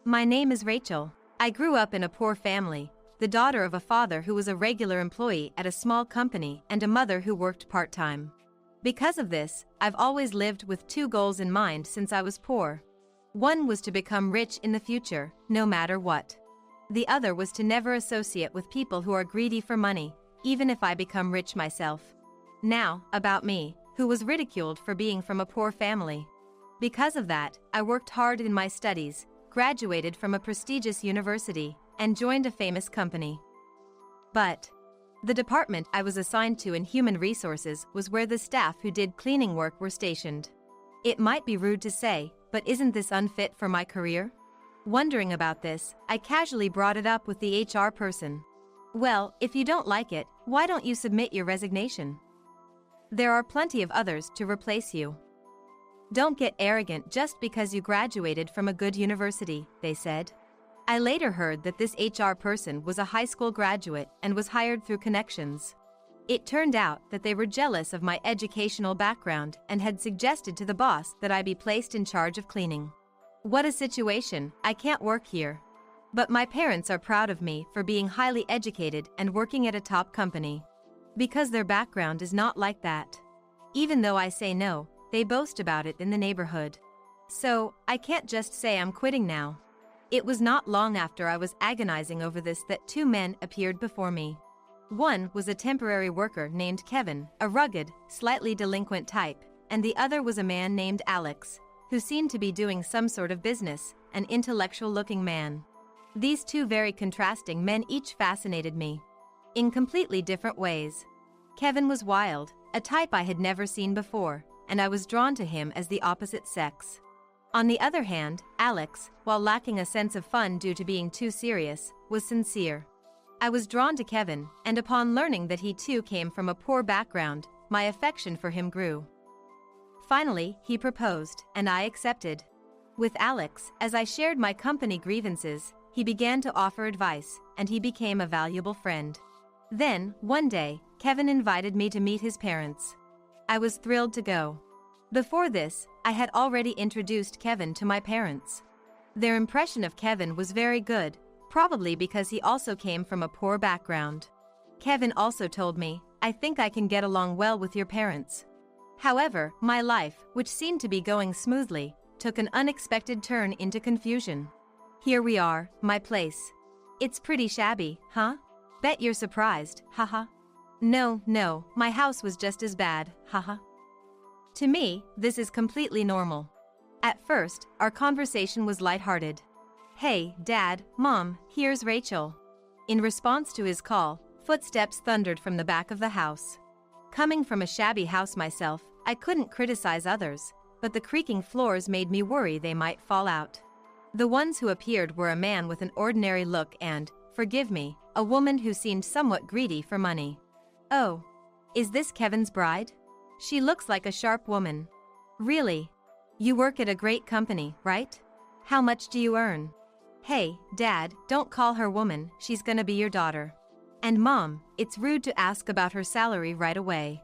My name is Rachel. I grew up in a poor family, the daughter of a father who was a regular employee at a small company and a mother who worked part-time. Because of this, I've always lived with two goals in mind since I was poor. One was to become rich in the future, no matter what. The other was to never associate with people who are greedy for money, even if I become rich myself. Now, about me, who was ridiculed for being from a poor family. Because of that, I worked hard in my studies, graduated from a prestigious university, and joined a famous company. But the department I was assigned to in human resources was where the staff who did cleaning work were stationed. It might be rude to say, but isn't this unfit for my career? Wondering about this, I casually brought it up with the HR person. Well, if you don't like it, why don't you submit your resignation? There are plenty of others to replace you. Don't get arrogant just because you graduated from a good university, they said. I later heard that this HR person was a high school graduate and was hired through connections. It turned out that they were jealous of my educational background and had suggested to the boss that I be placed in charge of cleaning. What a situation, I can't work here. But my parents are proud of me for being highly educated and working at a top company. Because their background is not like that. Even though I say no, they boast about it in the neighborhood. So, I can't just say I'm quitting now. It was not long after I was agonizing over this that two men appeared before me. One was a temporary worker named Kevin, a rugged, slightly delinquent type, and the other was a man named Alex, who seemed to be doing some sort of business, an intellectual-looking man. These two very contrasting men each fascinated me. In completely different ways. Kevin was wild, a type I had never seen before, and I was drawn to him as the opposite sex. On the other hand, Alex, while lacking a sense of fun due to being too serious, was sincere. I was drawn to Kevin, and upon learning that he too came from a poor background, my affection for him grew. Finally, he proposed, and I accepted. With Alex, as I shared my company grievances, he began to offer advice, and he became a valuable friend. Then, one day, Kevin invited me to meet his parents. I was thrilled to go. Before this, I had already introduced Kevin to my parents. Their impression of Kevin was very good, probably because he also came from a poor background. Kevin also told me, "I think I can get along well with your parents." However, my life, which seemed to be going smoothly, took an unexpected turn into confusion. Here we are, my place. It's pretty shabby, huh? Bet you're surprised, haha. No, my house was just as bad, haha. To me, this is completely normal. At first, our conversation was lighthearted. "Hey, Dad, Mom, here's Rachel." In response to his call, footsteps thundered from the back of the house. Coming from a shabby house myself, I couldn't criticize others, but the creaking floors made me worry they might fall out. The ones who appeared were a man with an ordinary look and, forgive me, a woman who seemed somewhat greedy for money. "Oh, is this Kevin's bride? She looks like a sharp woman." "Really? You work at a great company, right? How much do you earn?" "Hey, Dad, don't call her woman, she's gonna be your daughter." "And Mom, it's rude to ask about her salary right away."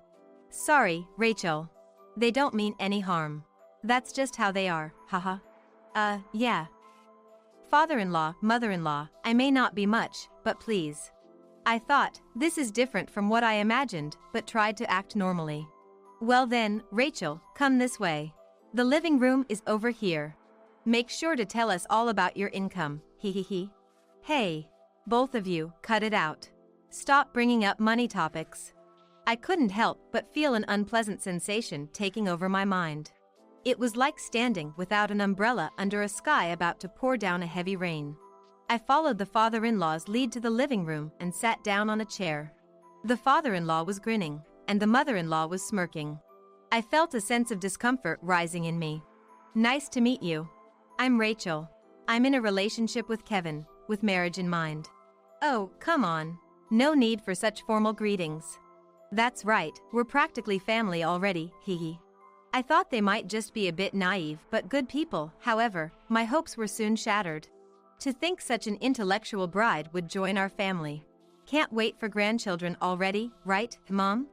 "Sorry, Rachel. They don't mean any harm. That's just how they are, haha." Yeah. "Father-in-law, mother-in-law, I may not be much, but please." I thought, this is different from what I imagined, but tried to act normally. "Well then, Rachel, come this way. The living room is over here. Make sure to tell us all about your income, he. Hey, both of you, cut it out. Stop bringing up money topics." I couldn't help but feel an unpleasant sensation taking over my mind. It was like standing without an umbrella under a sky about to pour down a heavy rain. I followed the father-in-law's lead to the living room and sat down on a chair. The father-in-law was grinning, and the mother-in-law was smirking. I felt a sense of discomfort rising in me. "Nice to meet you. I'm Rachel. I'm in a relationship with Kevin, with marriage in mind." "Oh, come on. No need for such formal greetings." "That's right, we're practically family already, hee. I thought they might just be a bit naive but good people, however, my hopes were soon shattered. To think such an intellectual bride would join our family. Can't wait for grandchildren already, right, Mom?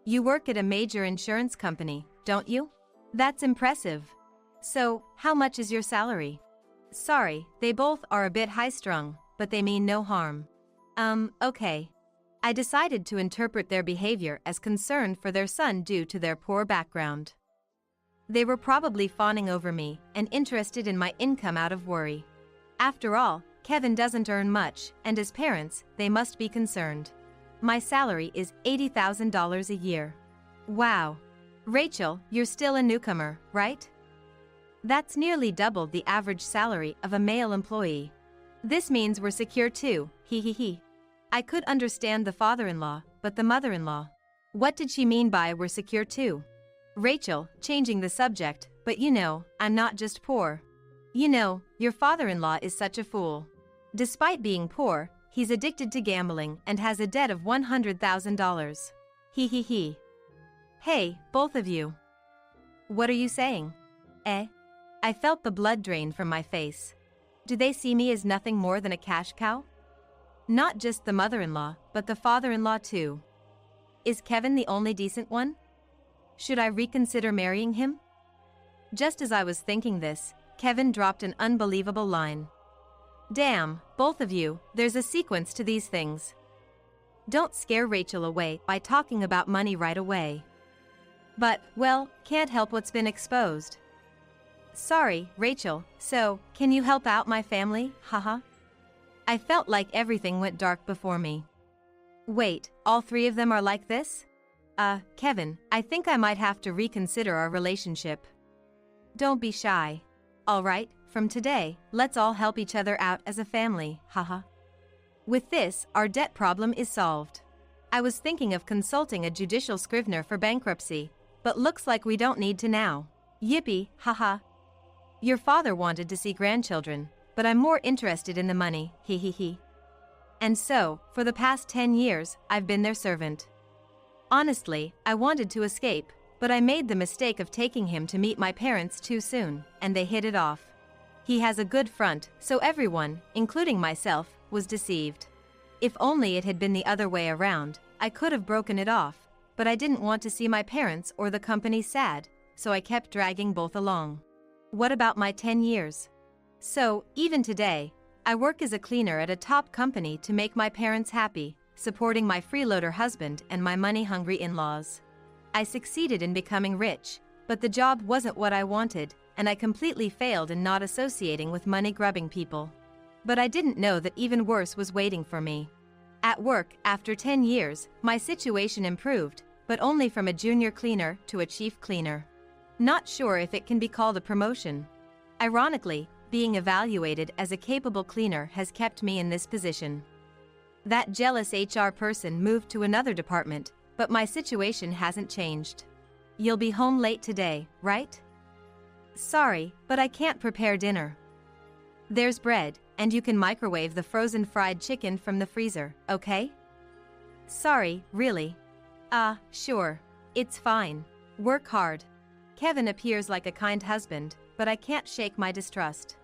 You work at a major insurance company, don't you? That's impressive. So, how much is your salary?" Sorry, they both are a bit high-strung, but they mean no harm. Okay. I decided to interpret their behavior as concern for their son due to their poor background. They were probably fawning over me and interested in my income out of worry. After all, Kevin doesn't earn much, and as parents, they must be concerned. My salary is $80,000 a year. Wow. Rachel, you're still a newcomer, right? That's nearly double the average salary of a male employee. This means we're secure too, hee hee hee. I could understand the father-in-law, but the mother-in-law. What did she mean by we're secure too? Rachel, changing the subject, but you know, I'm not just poor. You know, your father-in-law is such a fool. Despite being poor, he's addicted to gambling and has a debt of $100,000. Hee hee hee. Hey, both of you. What are you saying? I felt the blood drain from my face. Do they see me as nothing more than a cash cow? Not just the mother-in-law, but the father-in-law too. Is Kevin the only decent one? Should I reconsider marrying him? Just as I was thinking this, Kevin dropped an unbelievable line. Damn, both of you, there's a sequence to these things. Don't scare Rachel away by talking about money right away. But, well, can't help what's been exposed. Sorry, Rachel, so, can you help out my family, haha? I felt like everything went dark before me. Wait, all three of them are like this? Kevin, I think I might have to reconsider our relationship. Don't be shy. Alright, from today, let's all help each other out as a family, haha. With this, our debt problem is solved. I was thinking of consulting a judicial scrivener for bankruptcy, but looks like we don't need to now. Yippee, haha. Your father wanted to see grandchildren, but I'm more interested in the money, hee hee hee. And so, for the past 10 years, I've been their servant. Honestly, I wanted to escape, but I made the mistake of taking him to meet my parents too soon, and they hit it off. He has a good front, so everyone, including myself, was deceived. If only it had been the other way around, I could have broken it off, but I didn't want to see my parents or the company sad, so I kept dragging both along. What about my 10 years? So, even today, I work as a cleaner at a top company to make my parents happy, supporting my freeloader husband and my money-hungry in-laws. I succeeded in becoming rich, but the job wasn't what I wanted, and I completely failed in not associating with money-grubbing people. But I didn't know that even worse was waiting for me. At work, after 10 years, my situation improved, but only from a junior cleaner to a chief cleaner. Not sure if it can be called a promotion. Ironically, being evaluated as a capable cleaner has kept me in this position. That jealous HR person moved to another department, but my situation hasn't changed. You'll be home late today, right? Sorry, but I can't prepare dinner. There's bread, and you can microwave the frozen fried chicken from the freezer, okay? Sorry, really? Sure. It's fine. Work hard. Kevin appears like a kind husband, but I can't shake my distrust.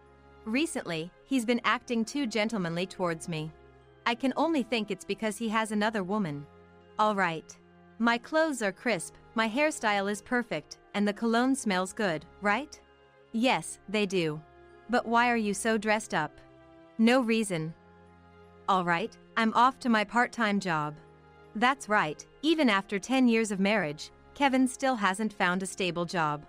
Recently, he's been acting too gentlemanly towards me. I can only think it's because he has another woman. All right. My clothes are crisp, my hairstyle is perfect, and the cologne smells good, right? Yes, they do. But why are you so dressed up? No reason. All right, I'm off to my part-time job. That's right, even after 10 years of marriage, Kevin still hasn't found a stable job.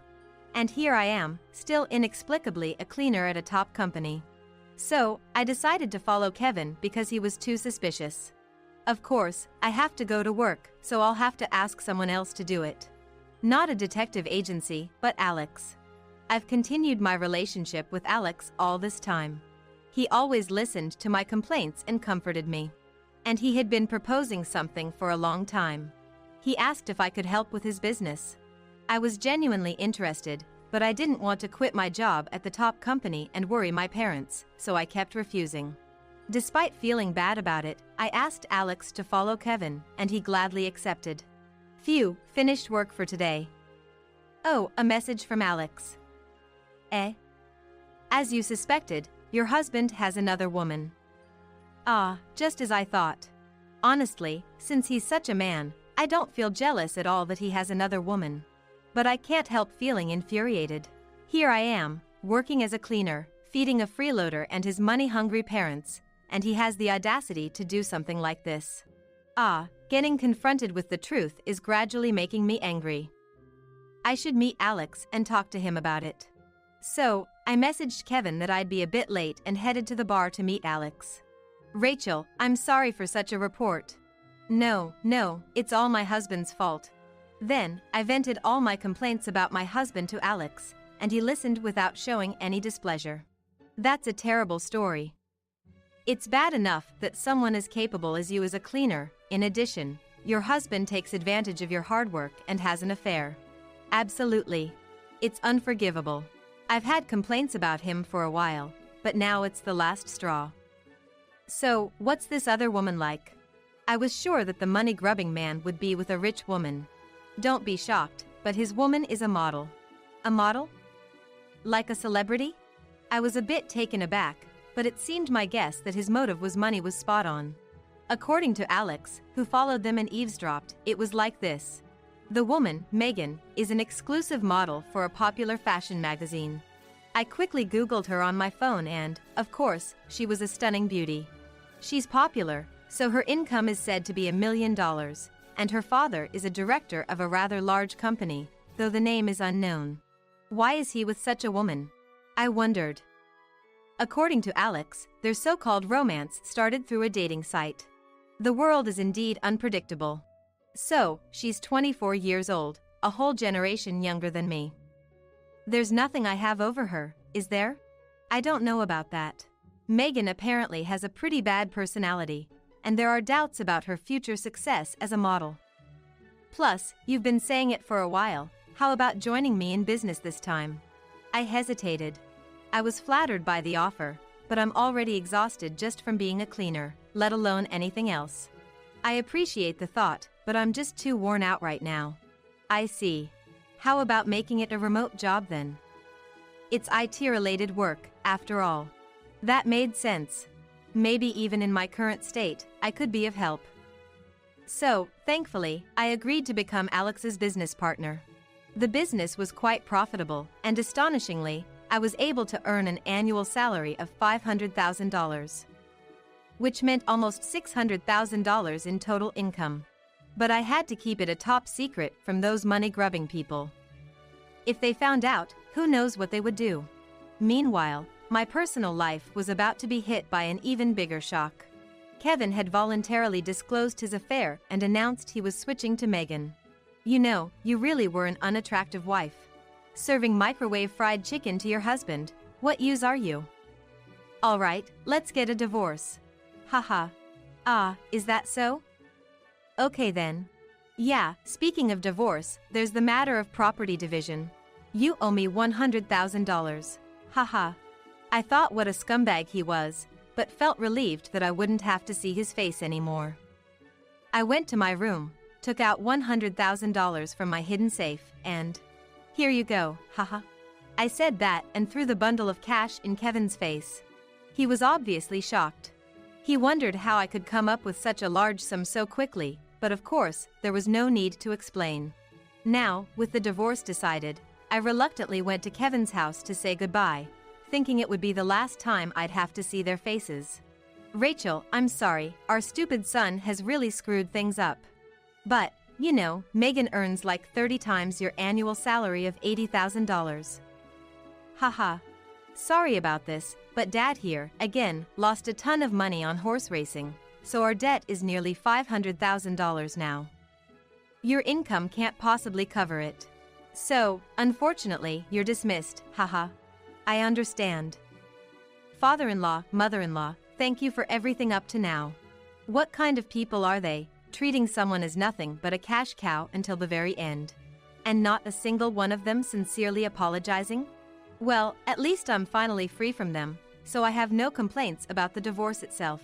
And here I am, still inexplicably a cleaner at a top company. So, I decided to follow Kevin because he was too suspicious. Of course, I have to go to work, so I'll have to ask someone else to do it. Not a detective agency, but Alex. I've continued my relationship with Alex all this time. He always listened to my complaints and comforted me. And he had been proposing something for a long time. He asked if I could help with his business. I was genuinely interested, but I didn't want to quit my job at the top company and worry my parents, so I kept refusing. Despite feeling bad about it, I asked Alex to follow Kevin, and he gladly accepted. Phew, finished work for today. Oh, a message from Alex. As you suspected, your husband has another woman. Just as I thought. Honestly, since he's such a man, I don't feel jealous at all that he has another woman. But I can't help feeling infuriated. Here I am, working as a cleaner, feeding a freeloader and his money-hungry parents, and he has the audacity to do something like this. Getting confronted with the truth is gradually making me angry. I should meet Alex and talk to him about it. So, I messaged Kevin that I'd be a bit late and headed to the bar to meet Alex. Rachel, I'm sorry for such a report. No, it's all my husband's fault. Then, I vented all my complaints about my husband to Alex, and he listened without showing any displeasure. That's a terrible story. It's bad enough that someone as capable as you is a cleaner. In addition, your husband takes advantage of your hard work and has an affair. Absolutely. It's unforgivable. I've had complaints about him for a while, but now it's the last straw. So, what's this other woman like? I was sure that the money-grubbing man would be with a rich woman. Don't be shocked, but his woman is a model. A model? Like a celebrity? I was a bit taken aback, but it seemed my guess that his motive was money was spot on. According to Alex, who followed them and eavesdropped, it was like this. The woman, Megan, is an exclusive model for a popular fashion magazine. I quickly Googled her on my phone and, of course, she was a stunning beauty. She's popular, so her income is said to be $1 million, and her father is a director of a rather large company, though the name is unknown. Why is he with such a woman? I wondered. According to Alex, their so-called romance started through a dating site. The world is indeed unpredictable. So, she's 24 years old, a whole generation younger than me. There's nothing I have over her, is there? I don't know about that. Megan apparently has a pretty bad personality, and there are doubts about her future success as a model. Plus, you've been saying it for a while, how about joining me in business this time? I hesitated. I was flattered by the offer, but I'm already exhausted just from being a cleaner, let alone anything else. I appreciate the thought, but I'm just too worn out right now. I see. How about making it a remote job then? It's IT-related work, after all. That made sense. Maybe even in my current state, I could be of help. So, thankfully, I agreed to become Alex's business partner. The business was quite profitable, and astonishingly, I was able to earn an annual salary of $500,000. Which meant almost $600,000 in total income. But I had to keep it a top secret from those money-grubbing people. If they found out, who knows what they would do. Meanwhile, my personal life was about to be hit by an even bigger shock. Kevin had voluntarily disclosed his affair and announced he was switching to Megan. You know, you really were an unattractive wife. Serving microwave fried chicken to your husband, what use are you? Alright, let's get a divorce. Haha. Is that so? Okay then. Yeah, speaking of divorce, there's the matter of property division. You owe me $100,000. Haha. I thought what a scumbag he was, but felt relieved that I wouldn't have to see his face anymore. I went to my room, took out $100,000 from my hidden safe, and here you go, haha. I said that and threw the bundle of cash in Kevin's face. He was obviously shocked. He wondered how I could come up with such a large sum so quickly, but of course, there was no need to explain. Now, with the divorce decided, I reluctantly went to Kevin's house to say goodbye, thinking it would be the last time I'd have to see their faces. Rachel, I'm sorry, our stupid son has really screwed things up. But, you know, Megan earns like 30 times your annual salary of $80,000. Haha. Sorry about this, but Dad here, again, lost a ton of money on horse racing, so our debt is nearly $500,000 now. Your income can't possibly cover it. So, unfortunately, you're dismissed, haha. I understand. Father-in-law, mother-in-law, thank you for everything up to now. What kind of people are they, treating someone as nothing but a cash cow until the very end? And not a single one of them sincerely apologizing? Well, at least I'm finally free from them, so I have no complaints about the divorce itself.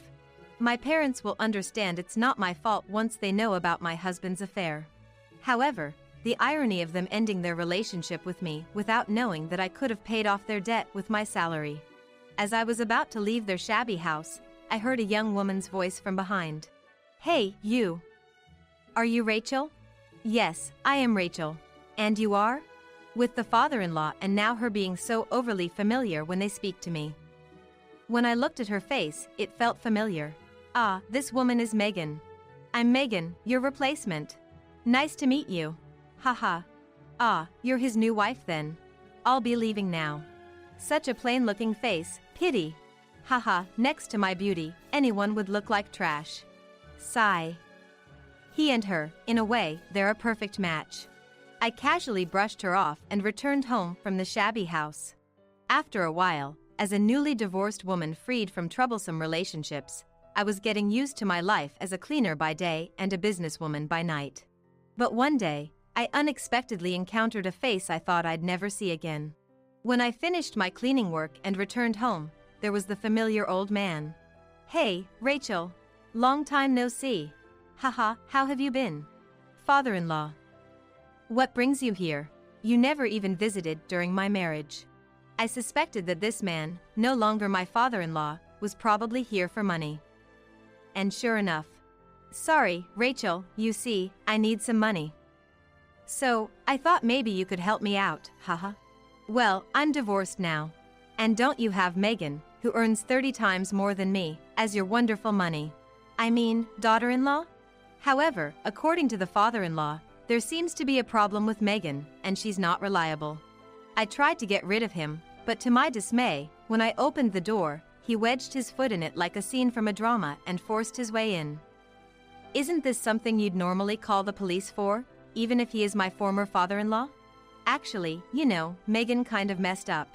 My parents will understand it's not my fault once they know about my husband's affair. However, the irony of them ending their relationship with me without knowing that I could have paid off their debt with my salary. As I was about to leave their shabby house, I heard a young woman's voice from behind. Hey, you. Are you Rachel? Yes, I am Rachel. And you are? with the father-in-law and now her being so overly familiar when they speak to me. When I looked at her face, it felt familiar. Ah, this woman is Megan. I'm Megan, your replacement. Nice to meet you. Haha. Ah, you're his new wife then. I'll be leaving now. Such a plain-looking face, pity. Haha, next to my beauty, anyone would look like trash. Sigh. He and her, in a way, they're a perfect match. I casually brushed her off and returned home from the shabby house. After a while, as a newly divorced woman freed from troublesome relationships, I was getting used to my life as a cleaner by day and a businesswoman by night. But one day, I unexpectedly encountered a face I thought I'd never see again. When I finished my cleaning work and returned home, there was the familiar old man. Hey, Rachel. Long time no see. Haha, how have you been? Father-in-law. What brings you here? You never even visited during my marriage. I suspected that this man, no longer my father-in-law, was probably here for money. And sure enough. Sorry, Rachel, you see, I need some money. So, I thought maybe you could help me out, haha. Well, I'm divorced now. And don't you have Megan, who earns 30 times more than me, as your wonderful money? I mean, daughter-in-law? However, according to the father-in-law, there seems to be a problem with Megan, and she's not reliable. I tried to get rid of him, but to my dismay, when I opened the door, he wedged his foot in it like a scene from a drama and forced his way in. Isn't this something you'd normally call the police for, even if he is my former father-in-law? Actually, you know, Megan kind of messed up.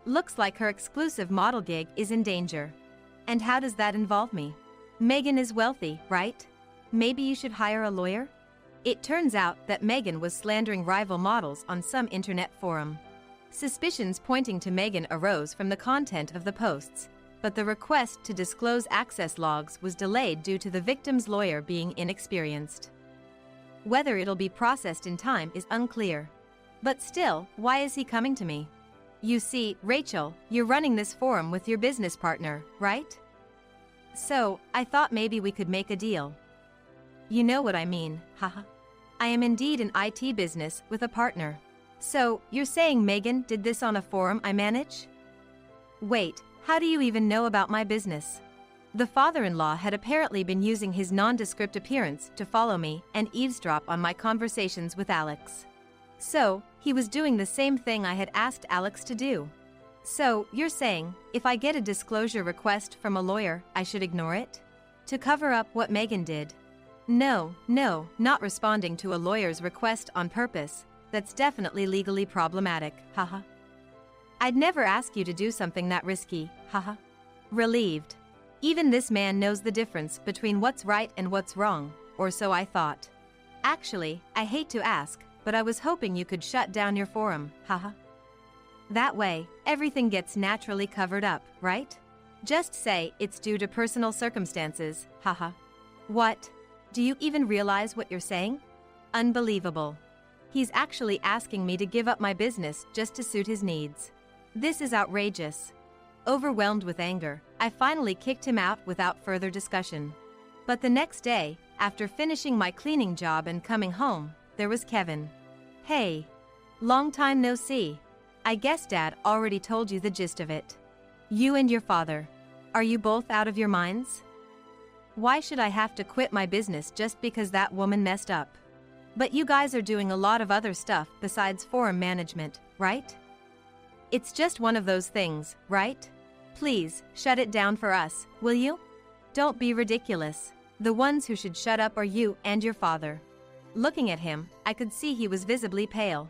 Looks like her exclusive model gig is in danger. And how does that involve me? Megan is wealthy, right? Maybe you should hire a lawyer? It turns out that Megan was slandering rival models on some internet forum. Suspicions pointing to Megan arose from the content of the posts, but the request to disclose access logs was delayed due to the victim's lawyer being inexperienced. Whether it'll be processed in time is unclear. But still, why is he coming to me? You see, Rachel, you're running this forum with your business partner, right? So, I thought maybe we could make a deal. You know what I mean, haha. I am indeed an IT business with a partner. So, you're saying Megan did this on a forum I manage? Wait, how do you even know about my business? The father-in-law had apparently been using his nondescript appearance to follow me and eavesdrop on my conversations with Alex. So, he was doing the same thing I had asked Alex to do. So, you're saying, if I get a disclosure request from a lawyer, I should ignore it? To cover up what Megan did? No, not responding to a lawyer's request on purpose. That's definitely legally problematic, haha. I'd never ask you to do something that risky, haha. Relieved. Even this man knows the difference between what's right and what's wrong, or so I thought. Actually, I hate to ask, but I was hoping you could shut down your forum, haha. That way, everything gets naturally covered up, right? Just say it's due to personal circumstances, haha. What? Do you even realize what you're saying? Unbelievable. He's actually asking me to give up my business just to suit his needs. This is outrageous. Overwhelmed with anger, I finally kicked him out without further discussion. But the next day, after finishing my cleaning job and coming home, there was Kevin. Hey. Long time no see. I guess Dad already told you the gist of it. You and your father. Are you both out of your minds? Why should I have to quit my business just because that woman messed up? But you guys are doing a lot of other stuff besides forum management, right? It's just one of those things, right? Please, shut it down for us, will you? Don't be ridiculous. The ones who should shut up are you and your father. Looking at him, I could see he was visibly pale.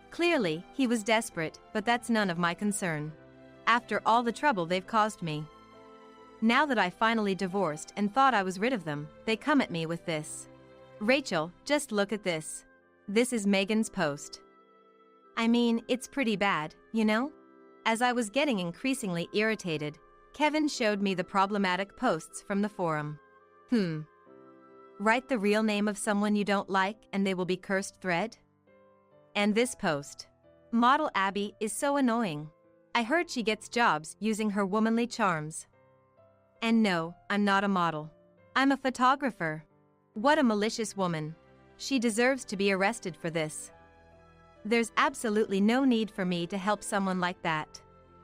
Clearly, he was desperate, but that's none of my concern. After all the trouble they've caused me. Now that I finally divorced and thought I was rid of them, they come at me with this. Rachel, just look at this. This is Megan's post. I mean, it's pretty bad, you know? As I was getting increasingly irritated, Kevin showed me the problematic posts from the forum. Write the real name of someone you don't like and they will be cursed thread? And this post. Model Abby is so annoying. I heard she gets jobs using her womanly charms. And no, I'm not a model. I'm a photographer. What a malicious woman. She deserves to be arrested for this. There's absolutely no need for me to help someone like that.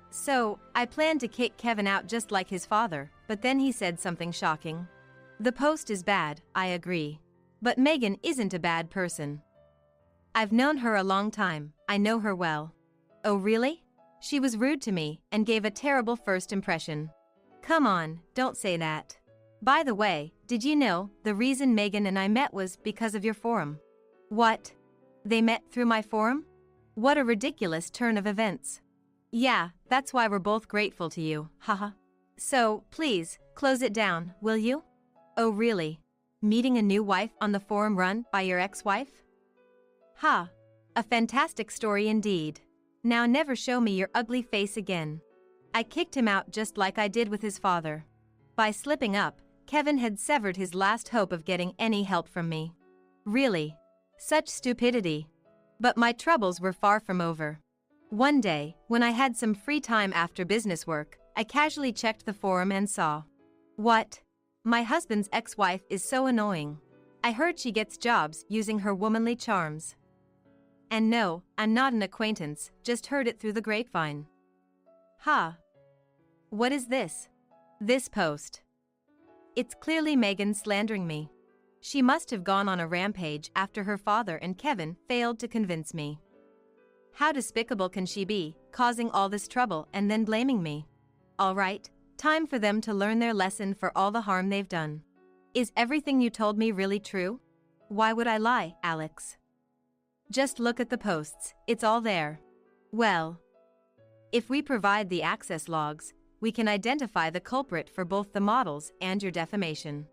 So, I planned to kick Kevin out just like his father, but then he said something shocking. The post is bad, I agree. But Megan isn't a bad person. I've known her a long time, I know her well. Oh really? She was rude to me and gave a terrible first impression. Come on, don't say that. By the way, did you know the reason Megan and I met was because of your forum? What? They met through my forum? What a ridiculous turn of events. Yeah, that's why we're both grateful to you, haha. So, please, close it down, will you? Oh really? Meeting a new wife on the forum run by your ex-wife? Ha! A fantastic story indeed. Now never show me your ugly face again. I kicked him out just like I did with his father. By slipping up, Kevin had severed his last hope of getting any help from me. Really? Such stupidity. But my troubles were far from over. One day, when I had some free time after business work, I casually checked the forum and saw. What? My husband's ex-wife is so annoying. I heard she gets jobs using her womanly charms. And no, I'm not an acquaintance, just heard it through the grapevine. Ha! What is this? This post. It's clearly Megan slandering me. She must have gone on a rampage after her father and Kevin failed to convince me. How despicable can she be, causing all this trouble and then blaming me? All right, time for them to learn their lesson for all the harm they've done. Is everything you told me really true? Why would I lie, Alex? Just look at the posts, it's all there. Well, if we provide the access logs, we can identify the culprit for both the models and your defamation.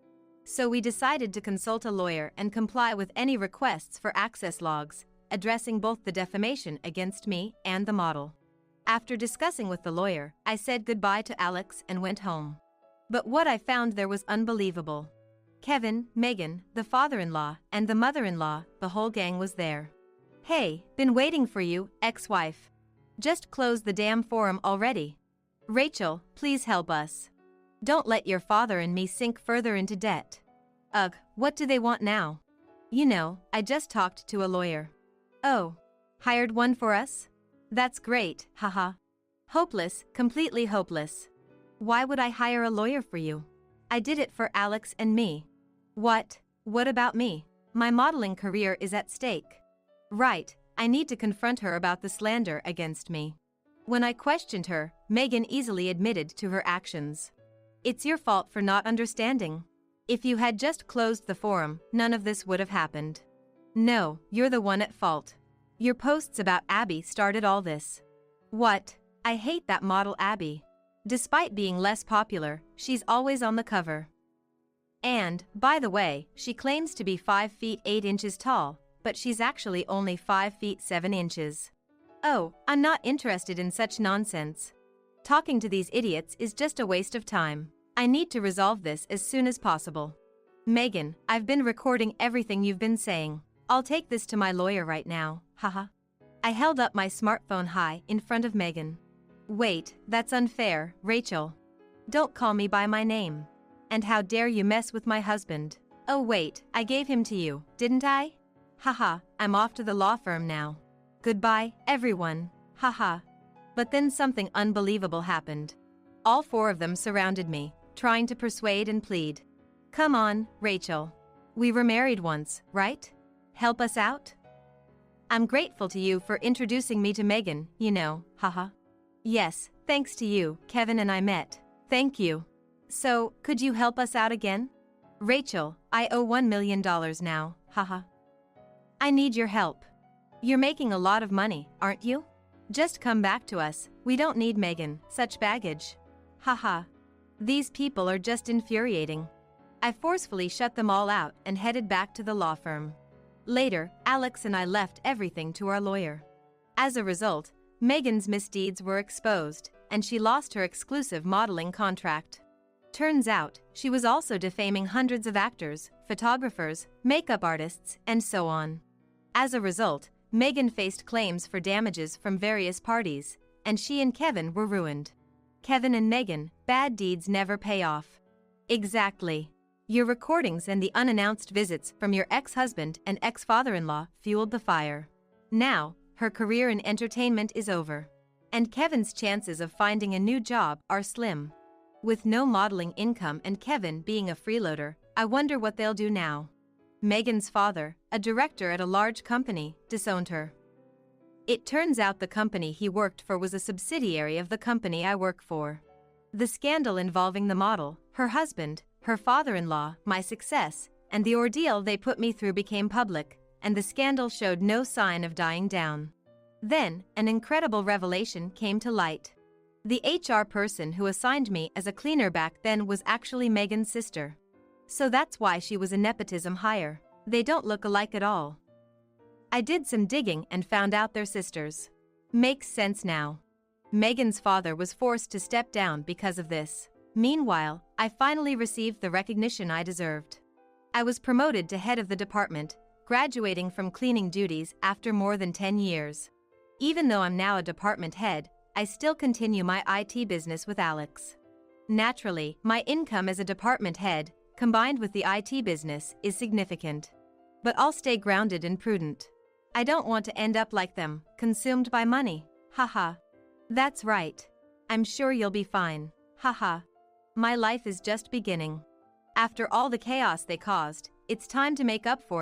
So we decided to consult a lawyer and comply with any requests for access logs, addressing both the defamation against me and the model. After discussing with the lawyer, I said goodbye to Alex and went home. But what I found there was unbelievable. Kevin, Megan, the father-in-law, and the mother-in-law, the whole gang was there. Hey, been waiting for you, ex-wife. Just close the damn forum already. Rachel, please help us. Don't let your father and me sink further into debt. Ugh, what do they want now? You know, I just talked to a lawyer. Oh, hired one for us? That's great, haha. Hopeless, completely hopeless. Why would I hire a lawyer for you? I did it for Alex and me. What? What about me? My modeling career is at stake. Right, I need to confront her about the slander against me. When I questioned her, Megan easily admitted to her actions. It's your fault for not understanding. If you had just closed the forum, none of this would have happened. No, you're the one at fault. Your posts about Abby started all this. What? I hate that model Abby. Despite being less popular, she's always on the cover. And, by the way, she claims to be 5 feet 8 inches tall, but she's actually only 5 feet 7 inches. Oh, I'm not interested in such nonsense. Talking to these idiots is just a waste of time. I need to resolve this as soon as possible. Megan, I've been recording everything you've been saying. I'll take this to my lawyer right now, haha. I held up my smartphone high in front of Megan. Wait, that's unfair, Rachel. Don't call me by my name. And how dare you mess with my husband? Oh wait, I gave him to you, didn't I? Haha, I'm off to the law firm now. Goodbye, everyone, haha. But then something unbelievable happened. All 4 of them surrounded me, trying to persuade and plead. Come on, Rachel. We were married once, right? Help us out? I'm grateful to you for introducing me to Megan, you know, haha. Yes, thanks to you, Kevin and I met. Thank you. So, could you help us out again? Rachel, I owe $1 million now, haha. I need your help. You're making a lot of money, aren't you? Just come back to us, we don't need Megan, such baggage. Haha. These people are just infuriating. I forcefully shut them all out and headed back to the law firm. Later, Alex and I left everything to our lawyer. As a result, Megan's misdeeds were exposed, and she lost her exclusive modeling contract. Turns out, she was also defaming hundreds of actors, photographers, makeup artists, and so on. As a result, Megan faced claims for damages from various parties, and she and Kevin were ruined. Kevin and Megan, bad deeds never pay off. Exactly. Your recordings and the unannounced visits from your ex-husband and ex-father-in-law fueled the fire. Now, her career in entertainment is over. And Kevin's chances of finding a new job are slim. With no modeling income and Kevin being a freeloader, I wonder what they'll do now. Megan's father, a director at a large company, disowned her. It turns out the company he worked for was a subsidiary of the company I work for. The scandal involving the model, her husband, her father-in-law, my success, and the ordeal they put me through became public, and the scandal showed no sign of dying down. Then, an incredible revelation came to light. The HR person who assigned me as a cleaner back then was actually Megan's sister. So that's why she was a nepotism hire. They don't look alike at all. I did some digging and found out they're sisters. Makes sense now. Megan's father was forced to step down because of this. Meanwhile, I finally received the recognition I deserved. I was promoted to head of the department, graduating from cleaning duties after more than 10 years. Even though I'm now a department head, I still continue my IT business with Alex. Naturally, my income as a department head, combined with the IT business, is significant. But I'll stay grounded and prudent. I don't want to end up like them, consumed by money. Haha. That's right. I'm sure you'll be fine. Haha. My life is just beginning. After all the chaos they caused, it's time to make up for it.